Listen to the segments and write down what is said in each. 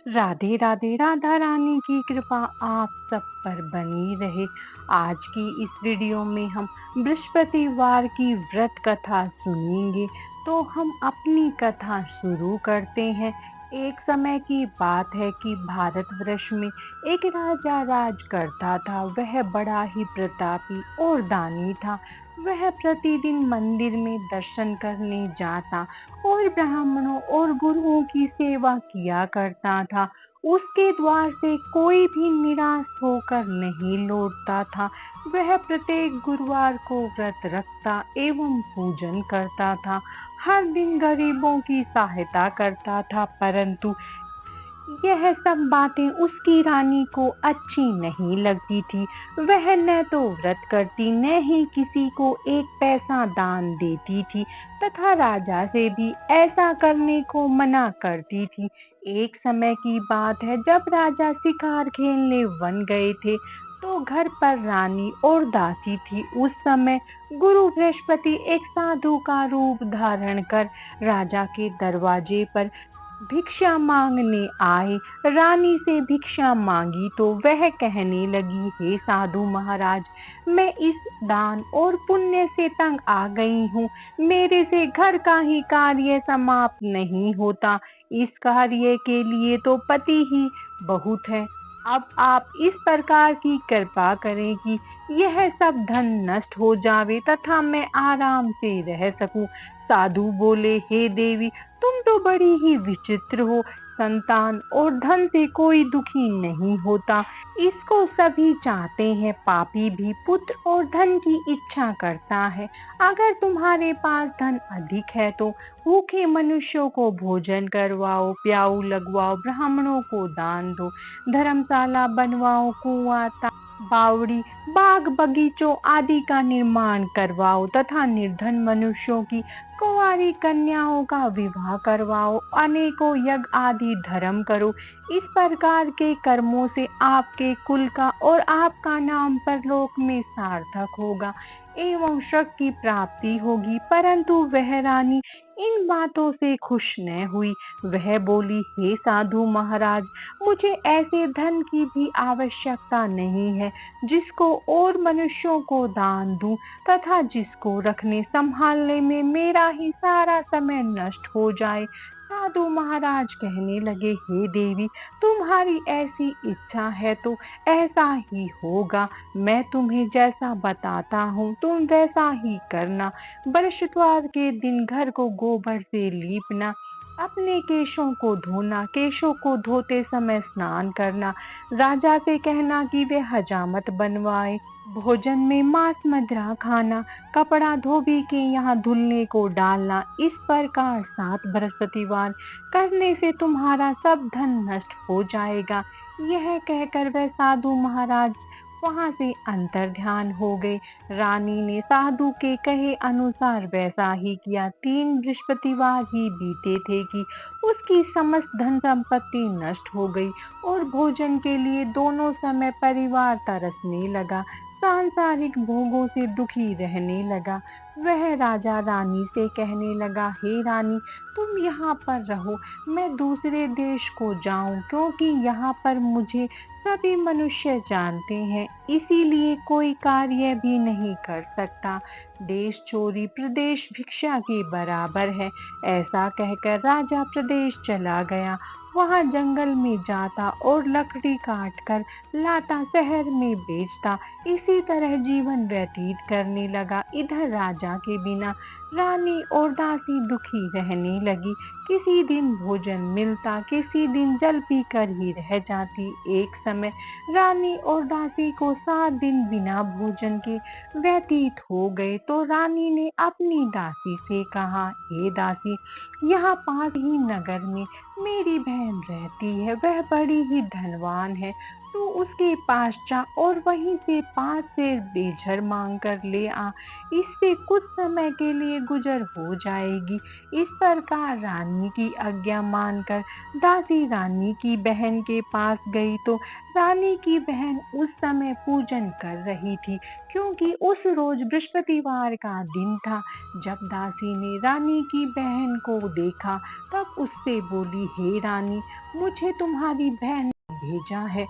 राधे राधे। राधा रानी की कृपा आप सब पर बनी रहे। आज की इस वीडियो में हम बृहस्पतिवार की व्रत कथा सुनेंगे। तो हम अपनी कथा शुरू करते हैं। एक समय की बात है कि भारतवर्ष में एक राजा राज करता था। वह बड़ा ही प्रतापी और दानी था। वह प्रतिदिन मंदिर में दर्शन करने जाता और ब्राह्मणों और गुरुओं की सेवा किया करता था। उसके द्वार से कोई भी निराश होकर नहीं लौटता था। वह प्रत्येक गुरुवार को व्रत रखता एवं पूजन करता था। हर दिन गरीबों की सहायता करता था, परंतु यह सब बातें उसकी रानी को अच्छी नहीं लगती थी। वह न तो व्रत करती, न ही किसी को एक पैसा दान देती थी तथा राजा से भी ऐसा करने को मना करती थी। एक समय की बात है, जब राजा शिकार खेलने वन गए थे तो घर पर रानी और दासी थी। उस समय गुरु बृहस्पति एक साधु का रूप धारण कर राजा के दरवाजे पर भिक्षा मांगने आए। रानी से भिक्षा मांगी तो वह कहने लगी, हे साधु महाराज, मैं इस दान और पुण्य से तंग आ गई हूँ। मेरे से घर का ही कार्य समाप्त नहीं होता। इस कार्य के लिए तो पति ही बहुत है। अब आप इस प्रकार की कृपा करें कि यह सब धन नष्ट हो जावे तथा मैं आराम से रह सकूं। साधु बोले, हे देवी, तुम तो बड़ी ही विचित्र हो। संतान और धन से कोई दुखी नहीं होता, इसको सभी चाहते हैं। पापी भी पुत्र और धन की इच्छा करता है। अगर तुम्हारे पास धन अधिक है तो भूखे मनुष्यों को भोजन करवाओ, प्याऊ लगवाओ, ब्राह्मणों को दान दो, धर्मशाला बनवाओ, कुआं, बावड़ी, बाग बगीचों आदि का निर्माण करवाओ तथा निर्धन मनुष्यों की कुंवारी कन्याओं का विवाह करवाओ, अनेकों यज्ञ आदि धर्म करो। इस प्रकार के कर्मों से आपके कुल का और आपका नाम परलोक में सार्थक होगा एवं स्वर्ग की प्राप्ति होगी। परंतु वह रानी इन बातों से खुश न हुई। वह बोली, हे साधु महाराज, मुझे ऐसे धन की भी आवश्यकता नहीं है जिसको और मनुष्यों को दान दूं तथा जिसको रखने संभालने में मेरा ही सारा समय नष्ट हो जाए। साधु महाराज कहने लगे, हे देवी, तुम्हारी ऐसी इच्छा है तो ऐसा ही होगा। मैं तुम्हें जैसा बताता हूँ तुम वैसा ही करना। बृहस्पतिवार के दिन घर को गोबर से लीपना, अपने केशों को धोना, केशों को धोते समय स्नान करना, राजा से कहना कि वे हजामत बनवाए, भोजन में मांस मदिरा खाना, कपड़ा धोबी के यहाँ धुलने को डालना। इस प्रकार 7 बृहस्पतिवार करने से तुम्हारा सब धन नष्ट हो जाएगा। यह कहकर वह साधु महाराज वहां से अंतर ध्यान हो गए। रानी ने साधु के कहे अनुसार वैसा ही किया। 3 बृहस्पतिवार ही बीते थे कि उसकी समस्त धन संपत्ति नष्ट हो गई और भोजन के लिए दोनों समय परिवार तरसने लगा, सांसारिक भोगों से दुखी रहने लगा। वह राजा रानी से कहने लगा, हे रानी, तुम यहाँ पर रहो, मैं दूसरे देश को जाऊं, क्योंकि यहाँ पर मुझे सभी मनुष्य जानते हैं, इसीलिए कोई कार्य भी नहीं कर सकता। देश चोरी प्रदेश भिक्षा के बराबर है। ऐसा कहकर राजा प्रदेश चला गया। वहां जंगल में जाता और लकड़ी काट कर लाता, शहर में बेचता। इसी तरह जीवन व्यतीत करने लगा। इधर राजा के बिना रानी और दासी दुखी रहने लगी। किसी दिन भोजन मिलता, किसी दिन जल पीकर ही रह जाती। एक समय रानी और दासी को 7 दिन बिना भोजन के व्यतीत हो गए तो रानी ने अपनी दासी से कहा, हे दासी, यहाँ पास ही नगर में मेरी बहन रहती है। वह बड़ी ही धनवान है। तू उसके पास जा और वहीं से 5 सेर बेझर मांग कर ले आ। इससे कुछ समय के लिए गुजर हो जाएगी। इस प्रकार रानी की आज्ञा मानकर दासी रानी की बहन के पास गई तो रानी की बहन उस समय पूजन कर रही थी, क्योंकि उस रोज बृहस्पतिवार का दिन था। जब दासी ने रानी की बहन को देखा तब उससे बोली, हे रानी, मुझे तुम्हारी बहन ने भेजा है,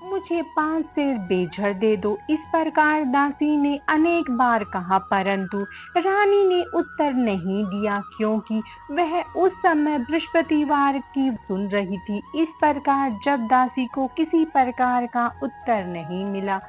मुझे 5 सेर बेझर दे दो। इस प्रकार दासी ने अनेक बार कहा, परंतु रानी ने उत्तर नहीं दिया, क्योंकि वह उस समय बृहस्पतिवार की सुन रही थी। इस प्रकार जब दासी को किसी प्रकार का उत्तर नहीं मिला,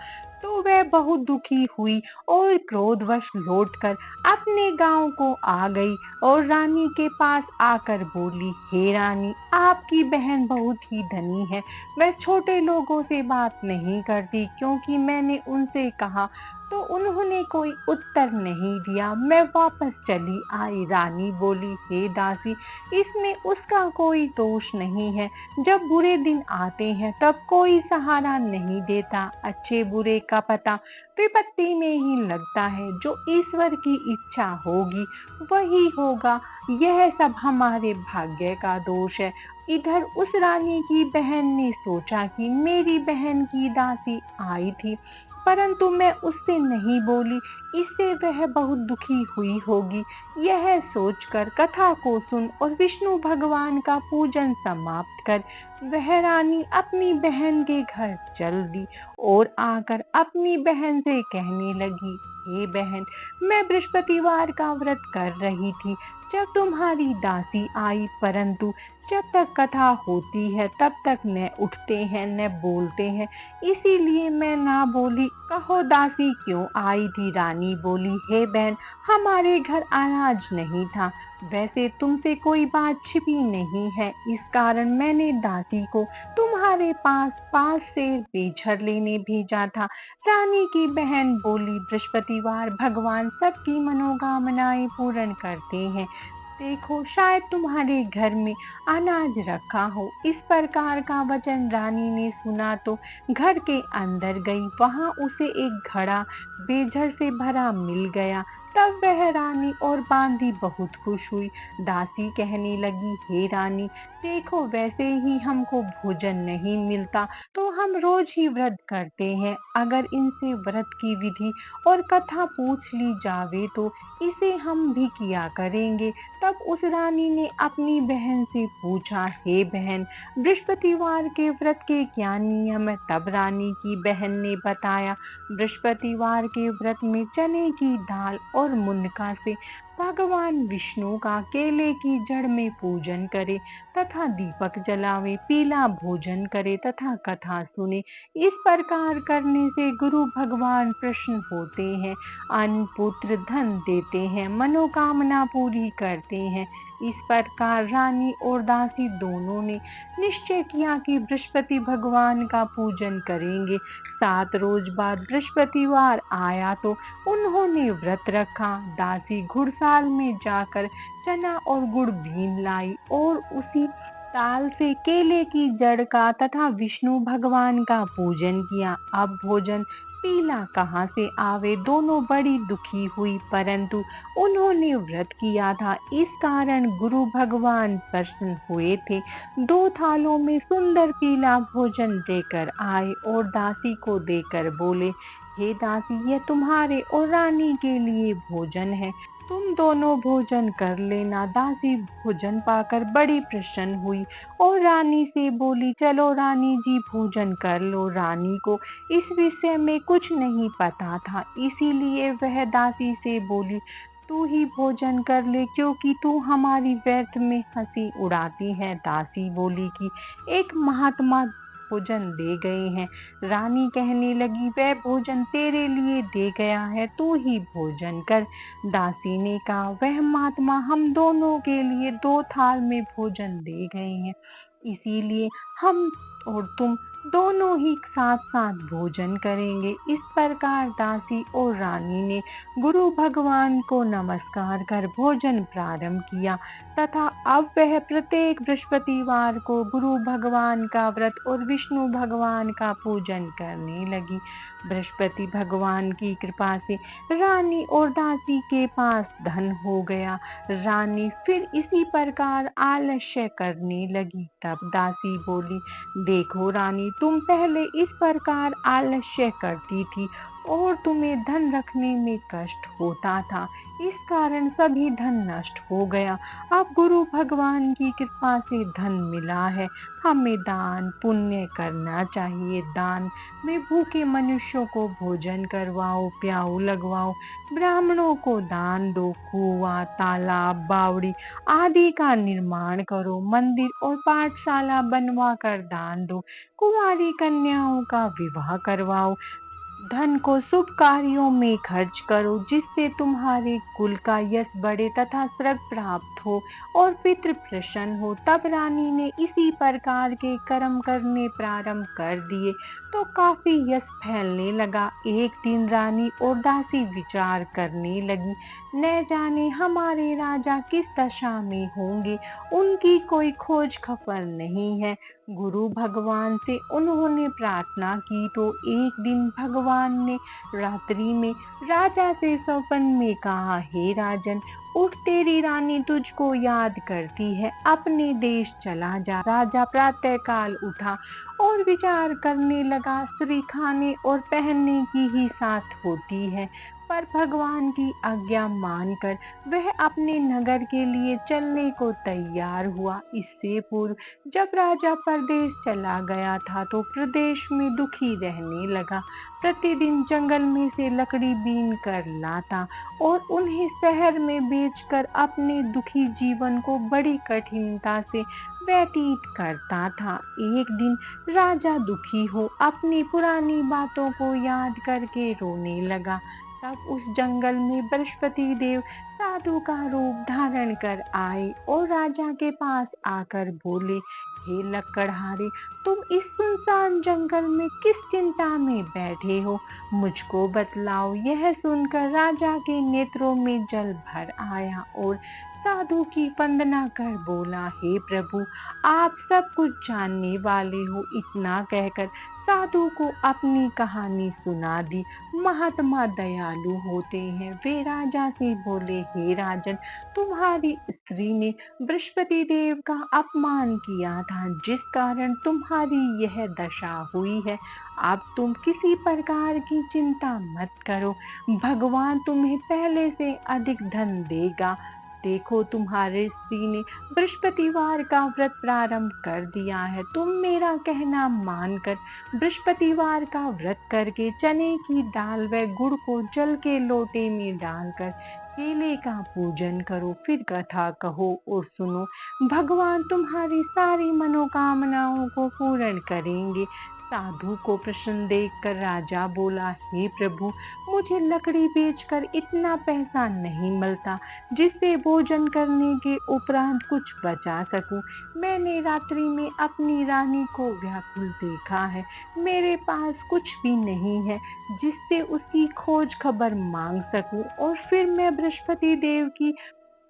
तो वह बहुत दुखी हुई और क्रोधवश लौटकर अपने गांव को आ गई और रानी के पास आकर बोली, हे रानी, आपकी बहन बहुत ही धनी है। वह छोटे लोगों से बात नहीं करती, क्योंकि मैंने उनसे कहा तो उन्होंने कोई उत्तर नहीं दिया। मैं वापस चली आई। रानी बोली, हे दासी, इसमें उसका कोई दोष नहीं है। जब बुरे दिन आते हैं तब कोई सहारा नहीं देता। अच्छे बुरे का पता विपत्ति में ही लगता है। जो ईश्वर की इच्छा होगी वही होगा। यह सब हमारे भाग्य का दोष है। इधर उस रानी की बहन ने सोचा कि मेरी बहन की दासी आई थी, परंतु मैं उससे नहीं बोली, इससे वह बहुत दुखी हुई होगी। यह सोचकर कथा को सुन और विष्णु भगवान का पूजन समाप्त कर वह रानी अपनी बहन के घर चल दी और आकर अपनी बहन से कहने लगी, हे बहन, मैं बृहस्पतिवार का व्रत कर रही थी जब तुम्हारी दासी आई, परंतु जब तक कथा होती है तब तक न उठते हैं न बोलते हैं, इसीलिए मैं ना बोली। कहो दासी क्यों आई थी? रानी बोली, हे बहन, हमारे घर अनाज नहीं था। वैसे तुमसे कोई बात छिपी नहीं है, इस कारण मैंने दासी को तुम्हारे पास 5 सेर बेझर लेने भेजा था। रानी की बहन बोली, बृहस्पतिवार भगवान सबकी मनोकामनाएं पूर्ण करते हैं। देखो, शायद तुम्हारे घर में अनाज रखा हो। इस प्रकार का वचन रानी ने सुना तो घर के अंदर गई। वहां उसे एक घड़ा बेझर से भरा मिल गया। तब वह रानी और बांदी बहुत खुश हुई। दासी कहने लगी, हे रानी, देखो, वैसे ही हमको भोजन नहीं मिलता तो हम रोज ही व्रत करते हैं। अगर इनसे व्रत की विधि और कथा पूछ ली जावे तो इसे हम भी किया करेंगे। तब उस रानी ने अपनी बहन से पूछा, हे बहन, बृहस्पतिवार के व्रत के क्या नियम है? तब रानी की बहन ने बताया, बृहस्पतिवार के व्रत में चने की दाल और मुनका से भगवान विष्णु का केले की जड़ में पूजन करे तथा दीपक जलावे, पीला भोजन करे तथा कथा सुने। इस प्रकार करने से गुरु भगवान प्रसन्न होते हैं, अन्न पुत्र धन देते हैं, मनोकामना पूरी करते हैं। इस प्रकार रानी और दासी दोनों ने निश्चय किया कि बृहस्पति भगवान का पूजन करेंगे। 7 रोज बाद बृहस्पतिवार आया तो उन्होंने व्रत रखा। दासी घुड़साल में जाकर चना और गुड़ बीन लाई और उसी ताल से केले की जड़ का तथा विष्णु भगवान का पूजन किया। अब भोजन पीला कहाँ से आवे? दोनों बड़ी दुखी हुई, परंतु उन्होंने व्रत किया था, इस कारण गुरु भगवान प्रसन्न हुए थे। 2 थालों में सुंदर पीला भोजन देकर आए और दासी को देकर बोले, हे दासी, यह तुम्हारे और रानी के लिए भोजन है, तुम दोनों भोजन कर लेना। दासी भोजन पाकर बड़ी प्रसन्न हुई और रानी से बोली, चलो रानी जी, भोजन कर लो। रानी को इस विषय में कुछ नहीं पता था, इसीलिए वह दासी से बोली, तू ही भोजन कर ले, क्योंकि तू हमारी व्यर्थ में हंसी उड़ाती है। दासी बोली कि एक महात्मा भोजन दे गए हैं। रानी कहने लगी, वह भोजन तेरे लिए दे गया है, तू ही भोजन कर। दासी ने कहा, वह महात्मा हम दोनों के लिए 2 थाल में भोजन दे गए हैं, इसीलिए हम और तुम दोनों ही साथ साथ भोजन करेंगे। इस प्रकार दासी और रानी ने गुरु भगवान को नमस्कार कर भोजन प्रारंभ किया तथा अब वह प्रत्येक बृहस्पतिवार को गुरु भगवान का व्रत और विष्णु भगवान का पूजन करने लगी। बृहस्पति भगवान की कृपा से रानी और दासी के पास धन हो गया। रानी फिर इसी प्रकार आलस्य करने लगी। तब दासी बोली, देखो रानी, तुम पहले इस प्रकार आलस्य करती थी और तुम्हें धन रखने में कष्ट होता था, इस कारण सभी धन नष्ट हो गया। अब गुरु भगवान की कृपा से धन मिला है, हमें दान पुण्य करना चाहिए। दान में भूखे मनुष्यों को भोजन करवाओ, प्याऊ लगवाओ, ब्राह्मणों को दान दो, कुआं, तालाब, बावड़ी आदि का निर्माण करो, मंदिर और पाठशाला बनवा कर दान दो, कुंवारी कन्याओं का विवाह करवाओ, धन को शुभ कार्यों में खर्च करो, जिससे तुम्हारे कुल का यश बढ़े तथा स्वर्ग प्राप्त हो और पितृ प्रसन्न हो। तब रानी ने इसी प्रकार के कर्म करने प्रारंभ कर दिए तो काफी यश फैलने लगा। एक दिन रानी और दासी विचार करने लगी, न जाने हमारे राजा किस दशा में होंगे, उनकी कोई खोज खबर नहीं है। गुरु भगवान से उन्होंने प्रार्थना की तो एक दिन भगवान ने रात्रि में राजा से स्वप्न में कहा, हे राजन, उठ, तेरी रानी तुझको याद करती है, अपने देश चला जा। राजा प्रातःकाल उठा और विचार करने लगा, स्त्री खाने और पहनने की ही साथ होती है, पर भगवान की आज्ञा मानकर वह अपने नगर के लिए चलने को तैयार हुआ। इससे पूर्व जब राजा परदेश चला गया था तो प्रदेश में दुखी रहने लगा। प्रतिदिन जंगल में से लकड़ी बीन कर लाता और उन्हें शहर में बेचकर अपने दुखी जीवन को बड़ी कठिनता से व्यतीत करता था। एक दिन राजा दुखी हो अपनी पुरानी बातों को याद करके रोने लगा। तब उस जंगल में बृहस्पति देव साधु का रूप धारण कर आए और राजा के पास आकर बोले, हे लकड़हारे, तुम इस सुनसान जंगल में किस चिंता में बैठे हो, मुझको बतलाओ। यह सुनकर राजा के नेत्रों में जल भर आया और साधु की वंदना कर बोला, हे प्रभु, आप सब कुछ जानने वाले हो। इतना कहकर साधु को अपनी कहानी सुना दी। महात्मा दयालु होते हैं। वे राजा से बोले, हे राजन, तुम्हारी स्त्री ने बृहस्पति देव का अपमान किया था, जिस कारण तुम्हारी यह दशा हुई है। अब तुम किसी प्रकार की चिंता मत करो, भगवान तुम्हें पहले से अधिक धन देगा। देखो, तुम्हारे स्त्री ने बृहस्पतिवार का व्रत प्रारंभ कर दिया है। तुम मेरा कहना मानकर बृहस्पतिवार का व्रत करके चने की दाल व गुड़ को जल के लोटे में डालकर केले का पूजन करो, फिर कथा कहो और सुनो। भगवान तुम्हारी सारी मनोकामनाओं को पूर्ण करेंगे। साधु को प्रसन्न देखकर राजा बोला, हे प्रभु, मुझे लकड़ी बेचकर इतना पैसा नहीं मिलता जिससे भोजन करने के उपरांत कुछ बचा सकूं। मैंने रात्रि में अपनी रानी को व्याकुल देखा है, मेरे पास कुछ भी नहीं है जिससे उसकी खोज खबर मांग सकूं, और फिर मैं बृहस्पति देव की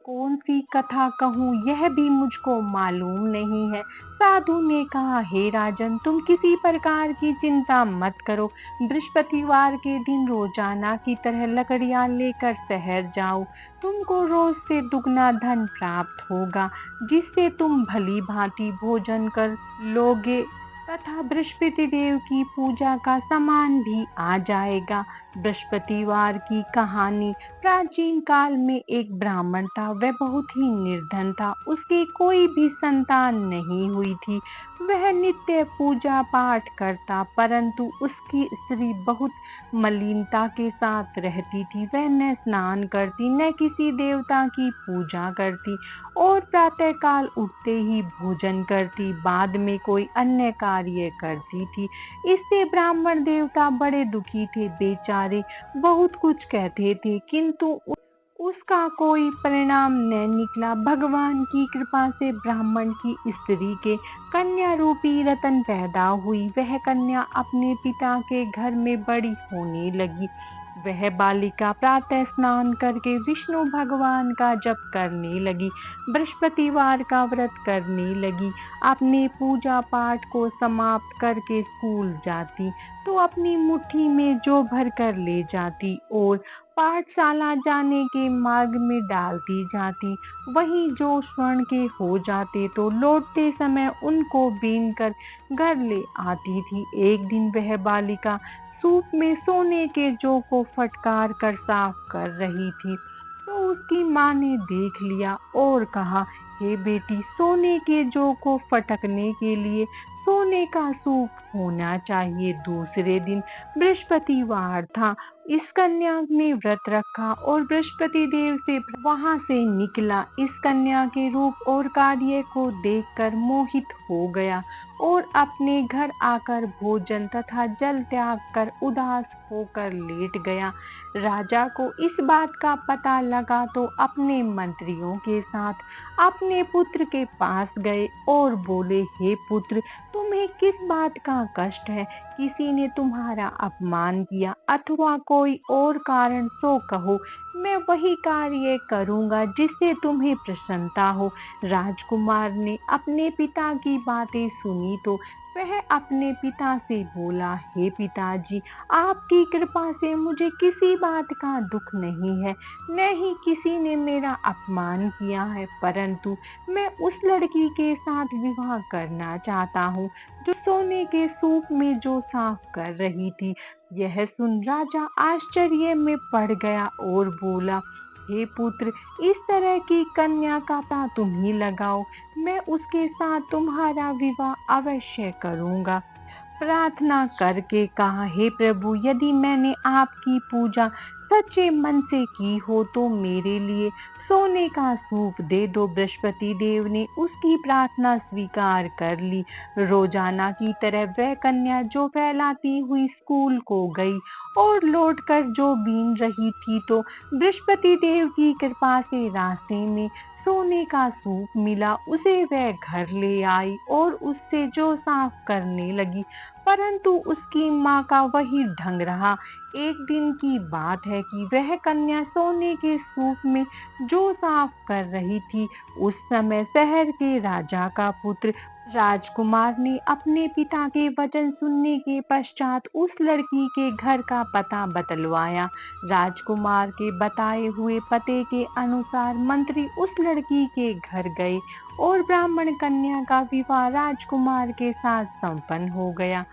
कौन सी कथा कहूँ यह भी मुझको मालूम नहीं है। साधु ने कहा, हे राजन, तुम किसी प्रकार की चिंता मत करो। बृहस्पतिवार के दिन रोजाना की तरह लकड़ियां लेकर शहर जाओ। तुमको रोज से दुगना धन प्राप्त होगा, जिससे तुम भली भांति भोजन कर लोगे तथा बृहस्पति देव की पूजा का सामान भी आ जाएगा। बृहस्पतिवार की कहानी। प्राचीन काल में एक ब्राह्मण था, वह बहुत ही निर्धन था, उसकी कोई भी संतान नहीं हुई थी। वह नित्य पूजा पाठ करता, परंतु उसकी स्त्री बहुत मलिनता के साथ रहती थी। वह न स्नान करती, न किसी देवता की पूजा करती और प्रातःकाल उठते ही भोजन करती, बाद में कोई अन्य कार्य करती थी। इससे ब्राह्मण देवता बड़े दुखी थे। बेचारे बहुत कुछ कहते थे, किंतु उसका कोई परिणाम न निकला। भगवान की कृपा से ब्राह्मण की स्त्री के कन्या रूपी रतन पैदा हुई। वह कन्या अपने पिता के घर में बड़ी होने लगी। वह बालिका प्रातः स्नान करके विष्णु भगवान का जप करने लगी, बृहस्पतिवार का व्रत करने लगी, अपने पूजा पाठ को समाप्त करके स्कूल जाती तो अपनी मुट्ठी में जो भर कर ले जाती और पाठशाला जाने के मार्ग में डालती जाती। वहीं जो स्वर्ण के हो जाते तो लौटते समय उनको बीन कर घर ले आती थी। एक दिन वह बालिका सूप में सोने के जौ को फटकार कर साफ कर रही थी। तो उसकी माँ ने देख लिया और कहा, हे बेटी, सोने के जौ को फटकने के लिए सोने का सूप होना चाहिए। दूसरे दिन बृहस्पतिवार था। इस कन्या ने व्रत रखा और बृहस्पति देव से वहां से निकला। इस कन्या के रूप और कार्य को देखकर मोहित हो गया और अपने घर आकर भोजन तथा जल त्याग कर उदास होकर लेट गया। राजा को इस बात का पता लगा तो अपने मंत्रियों के साथ अपने पुत्र के पास गए और बोले, हे पुत्र, तुम्हें किस बात का कष्ट है? किसी ने तुम्हारा अपमान किया अथवा कोई और कारण सो कहो, मैं वही कार्य करूंगा जिससे तुम्हें प्रसन्नता हो। राजकुमार ने अपने पिता की बातें सुनी तो वह अपने पिता से बोला, हे पिताजी, आपकी कृपा से मुझे किसी बात का दुख नहीं है, न ही किसी ने मेरा अपमान किया है, परंतु मैं उस लड़की के साथ विवाह करना चाहता हूँ जो सोने के सूप में जो साफ कर रही थी। यह सुन राजा आश्चर्य में पड़ गया और बोला, हे पुत्र, इस तरह की कन्या का पता तुम ही लगाओ, मैं उसके साथ तुम्हारा विवाह अवश्य करूंगा। प्रार्थना करके कहा, हे प्रभु, यदि मैंने आपकी पूजा सच्चे मन से की हो तो मेरे लिए सोने का सूप दे दो। बृहस्पति देव ने उसकी प्रार्थना स्वीकार कर ली। रोजाना की तरह वह कन्या जो फैलाती हुई स्कूल को गई और लौटकर जो बीन रही थी तो बृहस्पति देव की कृपा से रास्ते में सोने का सूप मिला। उसे वह घर ले आई और उससे जो साफ करने लगी, परंतु उसकी माँ का वही ढंग रहा। एक दिन की बात है कि वह कन्या सोने के सूप में जो साफ कर रही थी। उस समय शहर के राजा का पुत्र राजकुमार ने अपने पिता के वचन सुनने के पश्चात उस लड़की के घर का पता बतलवाया। राजकुमार के बताए हुए पते के अनुसार मंत्री उस लड़की के घर गए और ब्राह्मण कन्या का विवाह राजकुमार के साथ संपन्न हो गया।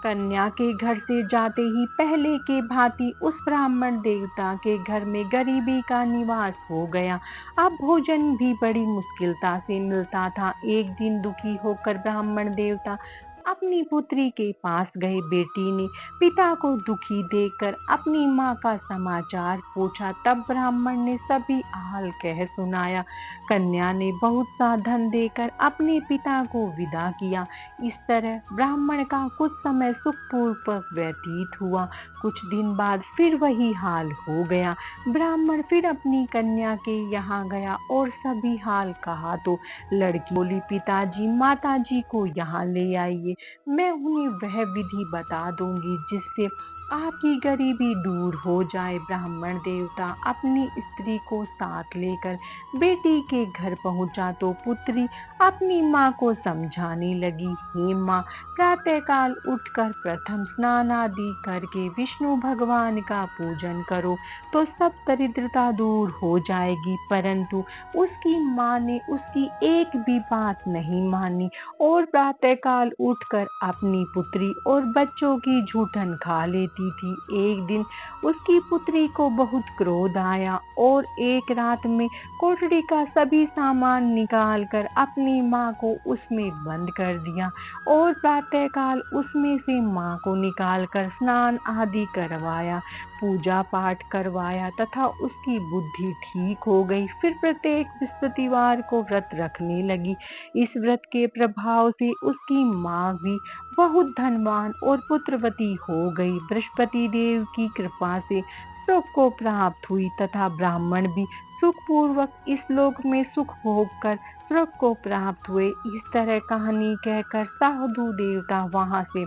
कन्या के घर से जाते ही पहले के भांति उस ब्राह्मण देवता के घर में गरीबी का निवास हो गया। अब भोजन भी बड़ी मुश्किलता से मिलता था। एक दिन दुखी होकर ब्राह्मण देवता अपनी पुत्री के पास गए। बेटी ने पिता को दुखी देखकर अपनी माँ का समाचार पूछा। तब ब्राह्मण ने सभी हाल कह सुनाया। कन्या ने बहुत सा धन देकर अपने पिता को विदा किया। इस तरह ब्राह्मण का कुछ समय सुखपूर्वक व्यतीत हुआ। कुछ दिन बाद फिर वही हाल हो गया। ब्राह्मण फिर अपनी कन्या के यहाँ गया और सभी हाल कहा तो लड़की बोली, पिताजी, माताजी को यहाँ ले आइए, मैं उन्हें वह विधि बता दूंगी जिससे आपकी गरीबी दूर हो जाए। ब्राह्मण देवता अपनी स्त्री को साथ लेकर बेटी के घर पहुंचा तो पुत्री अपनी माँ को समझाने लगी, हे माँ, प्रातःकाल उठकर प्रथम स्नान आदि करके विष्णु भगवान का पूजन करो तो सब दरिद्रता दूर हो जाएगी। परंतु उसकी माँ ने उसकी एक भी बात नहीं मानी और प्रातःकाल उठकर अपनी पुत्री और बच्चों की जूठन खा लेती थी। एक दिन उसकी पुत्री को बहुत क्रोध आया और एक रात में कोठरी का सभी सामान निकाल कर अपनी माँ को उसमें बंद कर दिया और प्रातःकाल उसमें से माँ को निकाल कर स्नान आदि करवाया, पूजा पाठ करवाया तथा उसकी बुद्धि ठीक हो गई। फिर प्रत्येक बृहस्पतिवार को व्रत रखने लगी। इस व्रत के प्रभाव से उसकी माँ भी बहुत धनवान और पुत्रवती हो गई। बृहस्पति देव की कृपा से सुख को प्राप्त हुई तथा ब्राह्मण भी सुखपूर्वक इस लोक में सुख भोग कर स्वर्ग को प्राप्त हुए। इस तरह कहानी कहकर साधु देवता वहां से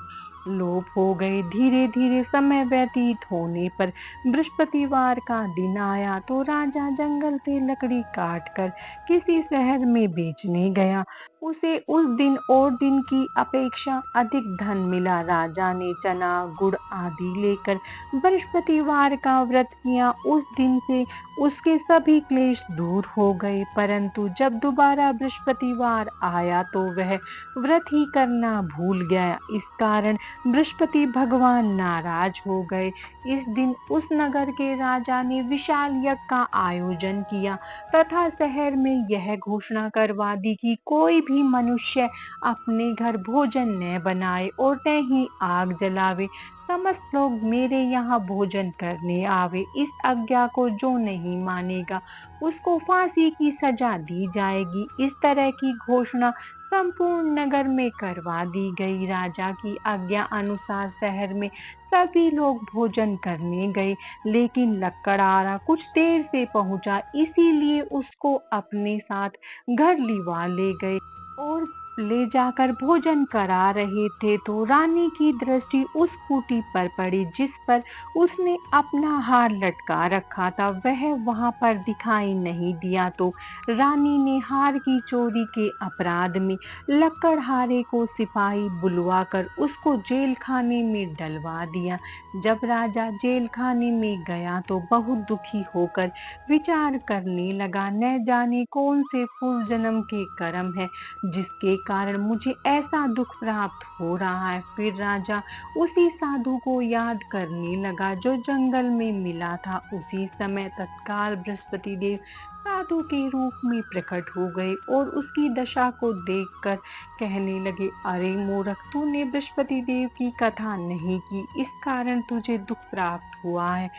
लोप हो गए। धीरे धीरे समय व्यतीत होने पर बृहस्पतिवार का दिन आया तो राजा जंगल से लकड़ी काट कर किसी शहर में बेचने गया। उसे उस दिन और दिन की अपेक्षा अधिक धन मिला। राजा ने चना गुड़ आदि लेकर बृहस्पतिवार का व्रत किया। उस दिन से उसके सभी क्लेश दूर हो गए। परंतु जब दोबारा बृहस्पतिवार आया तो वह व्रत ही करना भूल गया। इस कारण बृहस्पति भगवान नाराज हो गए। इस दिन उस नगर के राजा ने विशाल यज्ञ का आयोजन किया तथा शहर में यह घोषणा करवा दी कि कोई भी मनुष्य अपने घर भोजन न बनाए और न ही आग जलावे। समस्त लोग मेरे यहाँ भोजन करने आवे। इस आज्ञा को जो नहीं मानेगा उसको फांसी की सजा दी जाएगी। इस तरह की घोषणा संपूर्ण नगर में करवा दी गई। राजा की आज्ञा अनुसार शहर में सभी लोग भोजन करने गए, लेकिन लकड़हारा कुछ देर से पहुंचा, इसीलिए उसको अपने साथ घर लिवा ले गए और ले जाकर भोजन करा रहे थे तो रानी की दृष्टि उस खूंटी पर पड़ी जिस पर उसने अपना हार लटका रखा था। वह वहां पर दिखाई नहीं दिया तो रानी ने हार की चोरी के अपराध में लकड़हारे को सिपाही बुलवाकर उसको जेल खाने में डलवा दिया। जब राजा जेल खाने में गया तो बहुत दुखी होकर विचार करने लगा, न जाने कौन से पूर्व जन्म के कर्म है जिसके कारण मुझे ऐसा दुख प्राप्त हो रहा है। फिर राजा उसी साधु को याद करने लगा जो जंगल में मिला था। उसी समय तत्काल बृहस्पति देव साधु के रूप में प्रकट हो गए और उसकी दशा को देखकर कहने लगे, अरे मूर्ख, तूने बृहस्पति देव की कथा नहीं की, इस कारण तुझे दुख प्राप्त हुआ है।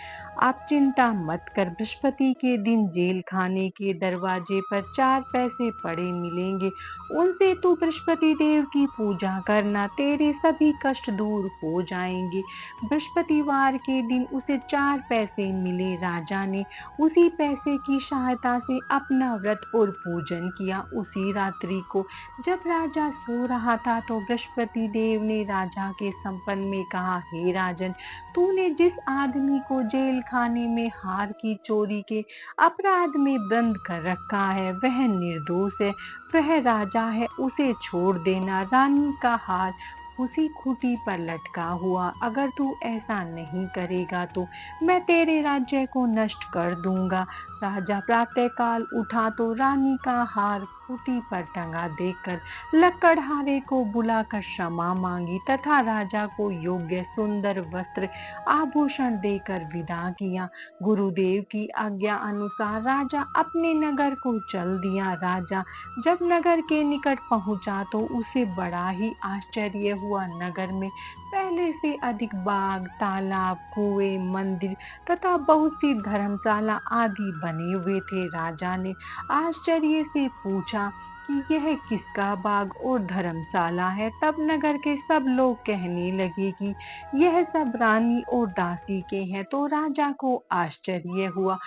आप चिंता मत कर, बृहस्पति के दिन जेल खाने के दरवाजे पर 4 पैसे पड़े मिलेंगे, उनसे तू बृहस्पति देव की पूजा करना, तेरे सभी कष्ट दूर हो जाएंगे। बृहस्पतिवार के दिन उसे 4 पैसे मिले। राजा ने उसी पैसे की सहायता से अपना व्रत और पूजन किया। उसी रात्रि को जब राजा सो रहा था तो बृहस्पति देव ने राजा के संपन्न में कहा, हे राजन, तूने जिस आदमी को जेल खाने में हार की चोरी के अपराध में बंद कर रखा है वह निर्दोष है, वह राजा है, उसे छोड़ देना। रानी का हार उसी खूंटी पर लटका हुआ, अगर तू ऐसा नहीं करेगा तो मैं तेरे राज्य को नष्ट कर दूंगा। राजा प्रातःकाल उठा तो रानी का हार खूंटी पर टंगा देखकर लकड़हारे को बुलाकर क्षमा मांगी तथा राजा को योग्य सुंदर वस्त्र आभूषण देकर विदा किया। गुरुदेव की आज्ञा अनुसार राजा अपने नगर को चल दिया। राजा जब नगर के निकट पहुंचा तो उसे बड़ा ही आश्चर्य हुआ। नगर में पहले से अधिक बाग, तालाब, कुएं, मंदिर तथा बहुत सी धर्मशाला आदि बने हुए थे। राजा ने आश्चर्य से पूछा कि यह किसका बाग और धर्मशाला है। तब नगर के सब लोग कहने लगे कि यह सब रानी और दासी के हैं। तो राजा को आश्चर्य हुआ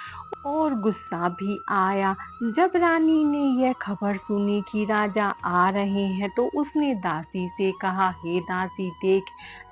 और गुस्सा भी आया। जब रानी ने यह खबर सुनी कि राजा आ रहे हैं तो उसने दासी से कहा, हे दासी, देख,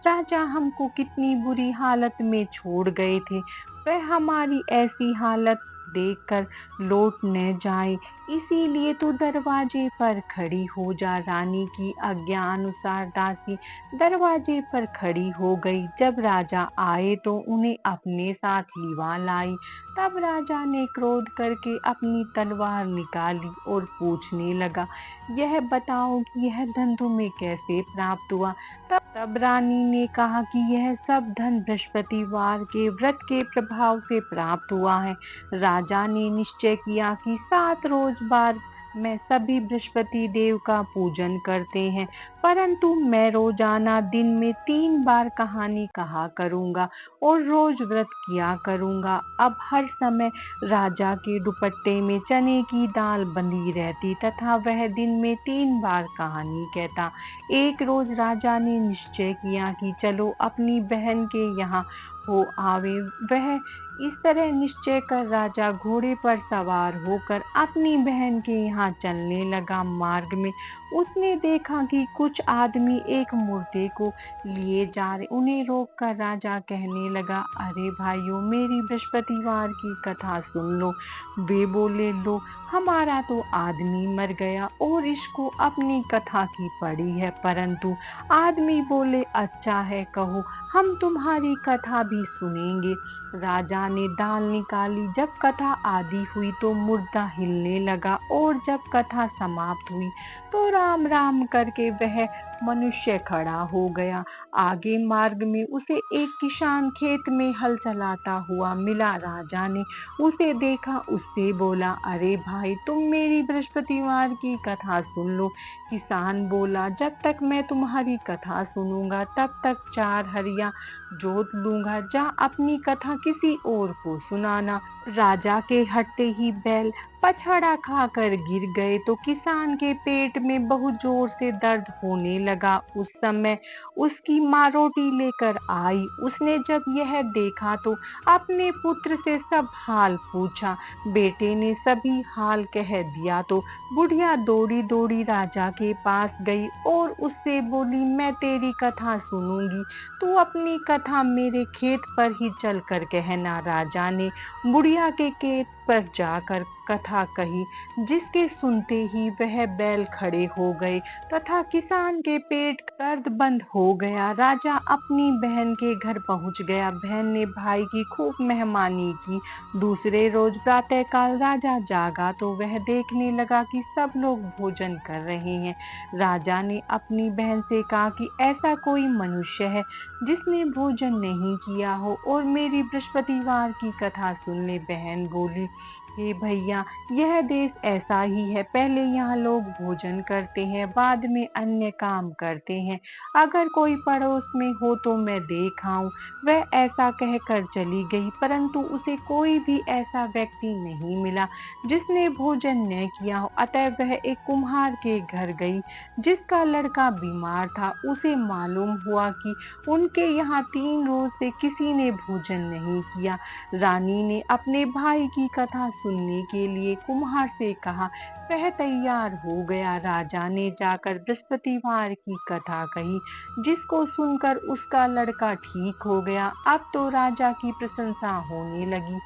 राजा हमको कितनी बुरी हालत में छोड़ गए थे, वह हमारी ऐसी हालत देखकर लौट न जाए, इसीलिए तू दरवाजे पर खड़ी हो जा। रानी की आज्ञा अनुसार दासी दरवाजे पर खड़ी हो गई। जब राजा आए तो उन्हें अपने साथ लिवा लाई। तब राजा ने क्रोध करके अपनी तलवार निकाली और पूछने लगा, यह बताओ कि यह धन तुम्हें कैसे प्राप्त हुआ। तब रानी ने कहा कि यह सब धन बृहस्पतिवार के व्रत के प्रभाव से प्राप्त हुआ है। राजा ने निश्चय किया कि 7 रोज बाद मैं सभी बृहस्पति देव का पूजन करते हैं, परंतु मैं रोजाना दिन में 3 बार कहानी कहा करूंगा और रोज व्रत किया करूंगा। अब हर समय राजा के दुपट्टे में चने की दाल बंधी रहती तथा वह दिन में 3 बार कहानी कहता। एक रोज राजा ने निश्चय किया कि चलो अपनी बहन के यहाँ हो आवे। वह इस तरह निश्चय कर राजा घोड़े पर सवार होकर अपनी बहन के यहाँ चलने लगा। मार्ग में उसने देखा कि कुछ आदमी एक मुर्दे को लिए जा रहे। उन्हें रोककर राजा कहने लगा, अरे भाइयों, मेरी बृहस्पतिवार की कथा सुन लो। वे बोले, लो, हमारा तो आदमी मर गया और इसको अपनी कथा की पड़ी है। परंतु आदमी बोले, अच्छा है, कहो, हम तुम्हारी कथा भी सुनेंगे। राजा ने दाल निकाली। जब कथा आदि हुई तो मुर्दा हिलने लगा और जब कथा समाप्त हुई तो राम राम करके वह मनुष्य खड़ा हो गया। आगे मार्ग में उसे एक किसान खेत में हल चलाता हुआ मिला। राजा ने उसे देखा, उससे बोला, अरे भाई, तुम मेरी बृहस्पतिवार की कथा सुन लो। किसान बोला, जब तक मैं तुम्हारी कथा सुनूंगा तब तक 4 हरिया जोत लूंगा। जा अपनी कथा किसी और को सुनाना। राजा के हटते ही बैल पछाड़ा खाकर गिर गए तो किसान के पेट में बहुत जोर से दर्द होने लगा। उस समय उसकी माँ रोटी लेकर आई। उसने जब यह देखा तो अपने पुत्र से सब हाल पूछा। बेटे ने सभी हाल कह दिया तो बुढ़िया दौड़ी दौड़ी राजा के पास गई और उससे बोली, मैं तेरी कथा सुनूंगी, तू अपनी कथा मेरे खेत पर ही चल कर कहना। राजा ने बुढ़िया के खेत पर जाकर कथा कही, जिसके सुनते ही वह बैल खड़े हो गए तथा किसान के पेट दर्द बंद हो गया। राजा अपनी बहन के घर पहुंच गया। बहन ने भाई की खूब मेहमानी की। दूसरे रोज प्रातःकाल राजा जागा तो वह देखने लगा कि सब लोग भोजन कर रहे हैं। राजा ने अपनी बहन से कहा कि ऐसा कोई मनुष्य है जिसने भोजन नहीं किया हो और मेरी बृहस्पतिवार की कथा सुन ले। बहन बोली, हे भैया, यह देश ऐसा ही है। पहले यहाँ लोग भोजन करते हैं, बाद में अन्य काम करते हैं। अगर कोई पड़ोस में हो तो मैं देख आऊं। वह ऐसा कहकर चली गई, परंतु उसे कोई भी ऐसा व्यक्ति नहीं मिला जिसने भोजन न किया हो। अतः वह एक कुम्हार के घर गई जिसका लड़का बीमार था। उसे मालूम हुआ कि उनके यहाँ 3 रोज से किसी ने भोजन नहीं किया। रानी ने अपने भाई की कथा सुनने के लिए कुम्हार से कहा। वह तैयार हो गया। राजा ने जाकर बृहस्पतिवार की कथा कही, जिसको सुनकर उसका लड़का ठीक हो गया। अब तो राजा की प्रशंसा होने लगी।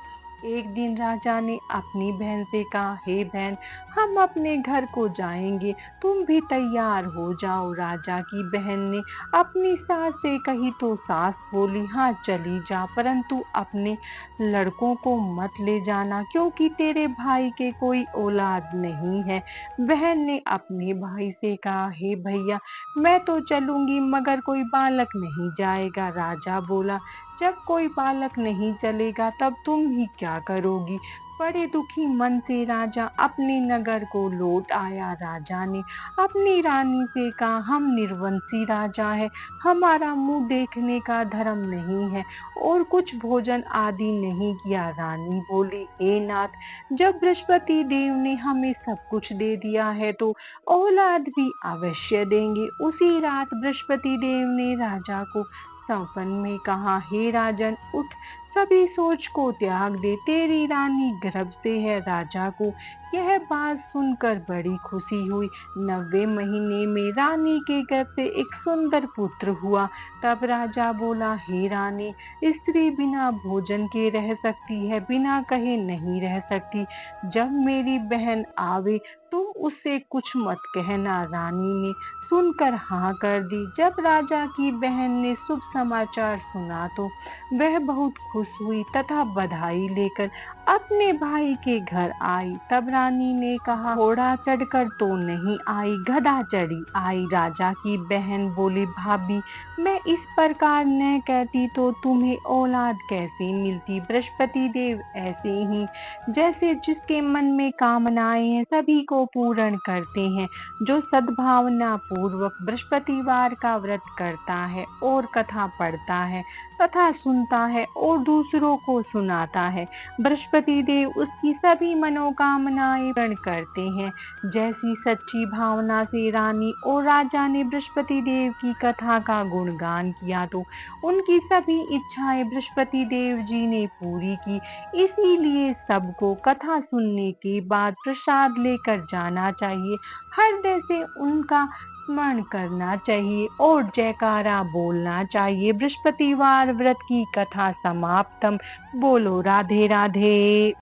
एक दिन राजा ने अपनी बहन से कहा, हे बहन, हम अपने घर को जाएंगे, तुम भी तैयार हो जाओ। राजा की बहन ने अपनी सास से कही तो सास बोली, हाँ चली जा, परंतु अपने लड़कों को मत ले जाना, क्योंकि तेरे भाई के कोई औलाद नहीं है। बहन ने अपने भाई से कहा, हे भैया, मैं तो चलूंगी मगर कोई बालक नहीं जाएगा। राजा बोला, जब कोई बालक नहीं चलेगा तब तुम ही क्या करोगी। बड़े दुखी मन से राजा अपने नगर को लौट आया। राजा ने अपनी रानी से कहा, हम निर्वंशी राजा है, हमारा मुंह देखने का धर्म नहीं है और कुछ भोजन आदि नहीं किया। रानी बोली, हे नाथ, जब बृहस्पति देव ने हमें सब कुछ दे दिया है तो औलाद भी अवश्य देंगे। उसी रात बृहस्पति देव ने राजा को सपन में कहा, हे राजन, उठ, सभी सोच को त्याग दे, तेरी रानी गर्भ से है। राजा को यह बात सुनकर बड़ी खुशी हुई। 90 महीने में रानी के गर्भ से एक सुंदर पुत्र हुआ। तब राजा बोला, हे रानी, स्त्री बिना भोजन के रह सकती है, बिना कहे नहीं रह सकती। जब मेरी बहन आवे तुम उससे कुछ मत कहना। रानी ने सुनकर हाँ कर दी। जब राजा की बहन ने शुभ समाचार सुना तो वह बहुत खुश हुई तथा बधाई लेकर अपने भाई के घर आई। तब रानी ने कहा, घोड़ा चढ़कर तो नहीं आई, गधा चढ़ी आई। राजा की बहन बोली, भाभी, मैं इस प्रकार न कहती तो तुम्हें औलाद कैसे मिलती। बृहस्पति देव ऐसे ही जैसे जिसके मन में कामनाएं हैं सभी को पूर्ण करते हैं। जो सद्भावना पूर्वक बृहस्पतिवार का व्रत करता है और कथा पढ़ता है तथा सुनता है और दूसरों को सुनाता है, बृहस्पति देव उसकी सभी मनोकामनाएं पूर्ण करते हैं। जैसी सच्ची भावना से रानी और राजा ने बृहस्पति देव की कथा का गुणगान किया तो उनकी सभी इच्छाएं बृहस्पति देव जी ने पूरी की। इसीलिए सबको कथा सुनने के बाद प्रसाद लेकर जाना चाहिए, हृदय से उनका स्मरण करना चाहिए और जयकारा बोलना चाहिए। बृहस्पतिवार व्रत की कथा समाप्तम। बोलो राधे राधे।